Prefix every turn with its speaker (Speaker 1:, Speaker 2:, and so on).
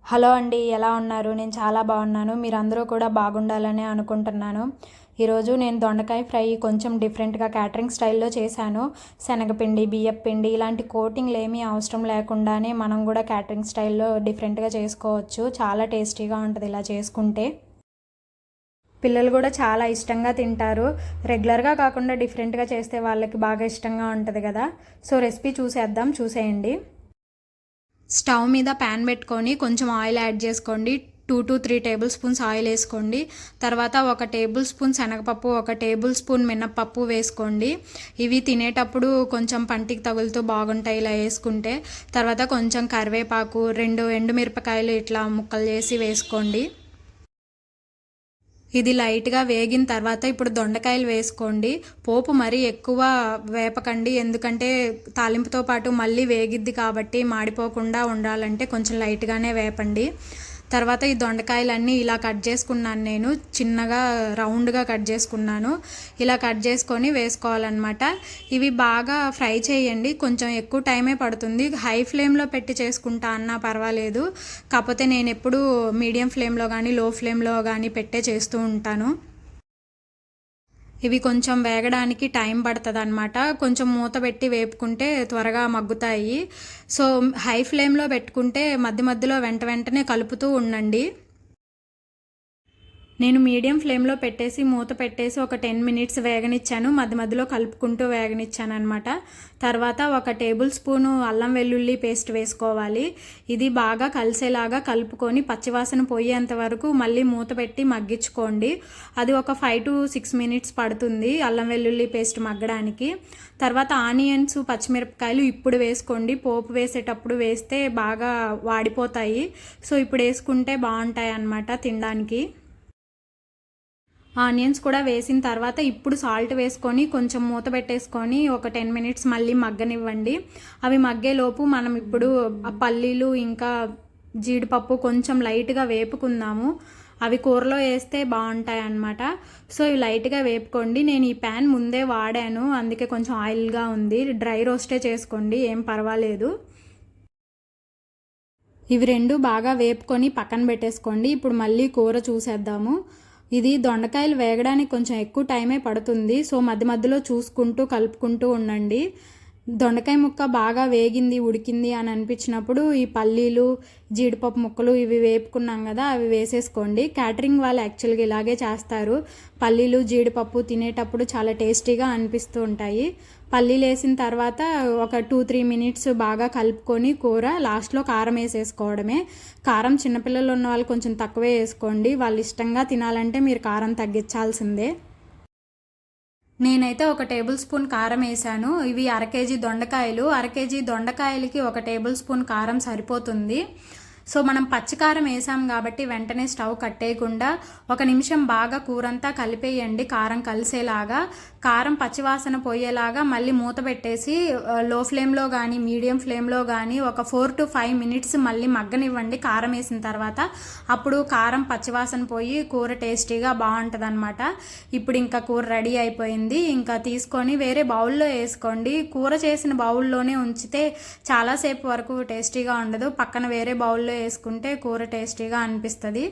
Speaker 1: Hello అండి, ఎలా ఉన్నారు? నేను చాలా బాగున్నాను. మీరందరూ కూడా బాగుండాలని అనుకుంటున్నాను. ఈరోజు నేను దొండకాయ ఫ్రై కొంచెం డిఫరెంట్గా క్యాటరింగ్ స్టైల్లో చేశాను. శనగపిండి, బియ్యపిండి ఇలాంటి కోటింగ్లు ఏమీ అవసరం లేకుండానే మనం కూడా క్యాటరింగ్ స్టైల్లో డిఫరెంట్గా చేసుకోవచ్చు. చాలా టేస్టీగా ఉంటుంది ఇలా చేసుకుంటే. పిల్లలు కూడా చాలా ఇష్టంగా తింటారు. రెగ్యులర్గా కాకుండా డిఫరెంట్గా చేస్తే వాళ్ళకి బాగా ఇష్టంగా ఉంటుంది కదా. సో రెసిపీ చూసేయండి. స్టవ్ మీద ప్యాన్ పెట్టుకొని కొంచెం ఆయిల్ యాడ్ చేసుకోండి. 2 to 3 టేబుల్ స్పూన్స్ ఆయిల్ వేసుకోండి. తర్వాత 1 టేబుల్ స్పూన్ శనగపప్పు, 1 టేబుల్ స్పూన్ మినప్పప్పు వేసుకోండి. ఇవి తినేటప్పుడు కొంచెం పంటికి తగులుతూ బాగుంటాయి ఇలా వేసుకుంటే. తర్వాత కొంచెం కరివేపాకు, 2 ఎండుమిరపకాయలు ఇట్లా ముక్కలు చేసి వేసుకోండి. ఇది లైట్గా వేగిన తర్వాత ఇప్పుడు దొండకాయలు వేసుకోండి. పోపు మరీ ఎక్కువ వేపకండి, ఎందుకంటే తాలింపుతో పాటు మళ్ళీ వేగిద్ది కాబట్టి మాడిపోకుండా ఉండాలంటే కొంచెం లైట్గానే వేపండి. తర్వాత ఈ దొండకాయలన్నీ ఇలా కట్ చేసుకున్నాను, నేను చిన్నగా రౌండ్గా కట్ చేసుకున్నాను. ఇలా కట్ చేసుకొని వేసుకోవాలన్నమాట. ఇవి బాగా ఫ్రై చేయండి, కొంచెం ఎక్కువ టైమే పడుతుంది. హై ఫ్లేమ్లో పెట్టి చేసుకుంటా అన్నా పర్వాలేదు, కాకపోతే నేను ఎప్పుడు మీడియం ఫ్లేమ్లో కానీ లో ఫ్లేమ్లో కానీ పెట్టే చేస్తూ ఉంటాను. ఇవి కొంచెం వేగడానికి టైం పడుతుంది అనమాట. కొంచెం మూత పెట్టి వేపుకుంటే త్వరగా మగ్గుతాయి. సో హై ఫ్లేమ్లో పెట్టుకుంటే మధ్య మధ్యలో వెంటనే కలుపుతూ ఉండండి. నేను మీడియం ఫ్లేమ్లో పెట్టేసి మూత పెట్టేసి ఒక 10 మినిట్స్ వేగనిచ్చాను. మధ్య మధ్యలో కలుపుకుంటూ వేగనిచ్చాను అనమాట. తర్వాత 1 టేబుల్ స్పూను అల్లం వెల్లుల్లి పేస్ట్ వేసుకోవాలి. ఇది బాగా కలిసేలాగా కలుపుకొని పచ్చివాసన పోయేంత వరకు మళ్ళీ మూత పెట్టి మగ్గించుకోండి. అది ఒక 5 to 6 మినిట్స్ పడుతుంది అల్లం వెల్లుల్లి పేస్ట్ మగ్గడానికి. తర్వాత ఆనియన్స్, పచ్చిమిరపకాయలు ఇప్పుడు వేసుకోండి. పోపు వేసేటప్పుడు వేస్తే బాగా వాడిపోతాయి. సో ఇప్పుడు వేసుకుంటే బాగుంటాయి అన్నమాట తినడానికి. ఆనియన్స్ కూడా వేసిన తర్వాత ఇప్పుడు సాల్ట్ వేసుకొని కొంచెం మూత పెట్టేసుకొని ఒక 10 మినిట్స్ మళ్ళీ మగ్గనివ్వండి. అవి మగ్గేలోపు మనం ఇప్పుడు పల్లీలు ఇంకా జీడిపప్పు కొంచెం లైట్గా వేపుకుందాము. అవి కూరలో వేస్తే బాగుంటాయి అన్నమాట. సో ఇవి లైట్గా వేపుకోండి. నేను ఈ ప్యాన్ ముందే వాడాను, అందుకే కొంచెం ఆయిల్గా ఉంది. డ్రై రోస్టే చేసుకోండి, ఏం పర్వాలేదు. ఇవి రెండు బాగా వేపుకొని పక్కన పెట్టేసుకోండి. ఇప్పుడు మళ్ళీ కూర చూసేద్దాము. ఇది దొండకాయలు వేగడానికి కొంచెం ఎక్కువ టైమే పడుతుంది. సో మధ్య మధ్యలో చూసుకుంటూ కలుపుకుంటూ ఉండండి. దొండకాయ ముక్క బాగా వేగింది, ఉడికింది అని అనిపించినప్పుడు ఈ పల్లీలు, జీడిపప్పు ముక్కలు ఇవి వేపుకున్నాం కదా, అవి వేసేసుకోండి. క్యాటరింగ్ వాళ్ళు యాక్చువల్గా ఇలాగే చేస్తారు. పల్లీలు, జీడిపప్పు తినేటప్పుడు చాలా టేస్టీగా అనిపిస్తూ ఉంటాయి. పల్లీలు వేసిన తర్వాత ఒక 2-3 మినిట్స్ బాగా కలుపుకొని కూర లాస్ట్లో కారం వేసేసుకోవడమే. కారం చిన్నపిల్లలు ఉన్న వాళ్ళు కొంచెం తక్కువే వేసుకోండి. వాళ్ళు ఇష్టంగా తినాలంటే మీరు కారం తగ్గించాల్సిందే. నేనైతే 1 టేబుల్ స్పూన్ కారం వేసాను. ఇవి 1/2 కేజీ దొండకాయలు. 1/2 కేజీ దొండకాయలకి 1 టేబుల్ స్పూన్ కారం సరిపోతుంది. సో మనం పచ్చికారం వేసాం కాబట్టి వెంటనే స్టవ్ కట్టేయకుండా 1 నిమిషం బాగా కూరంతా కలిపేయండి, కారం కలిసేలాగా. కారం పచ్చివాసన పోయేలాగా మళ్ళీ మూత పెట్టేసి లో ఫ్లేమ్లో కానీ మీడియం ఫ్లేమ్లో కానీ ఒక 4 to 5 మినిట్స్ మళ్ళీ మగ్గనివ్వండి కారం వేసిన తర్వాత. అప్పుడు కారం పచ్చివాసన పోయి కూర టేస్టీగా బాగుంటుంది అనమాట. ఇప్పుడు ఇంకా కూర రెడీ అయిపోయింది. ఇంకా తీసుకొని వేరే బౌల్లో వేసుకోండి. కూర చేసిన బౌల్లోనే ఉంచితే చాలాసేపు వరకు టేస్టీగా ఉండదు. పక్కన వేరే బౌల్లో వేసుకుంటే కూర టేస్టీగా అనిపిస్తుంది.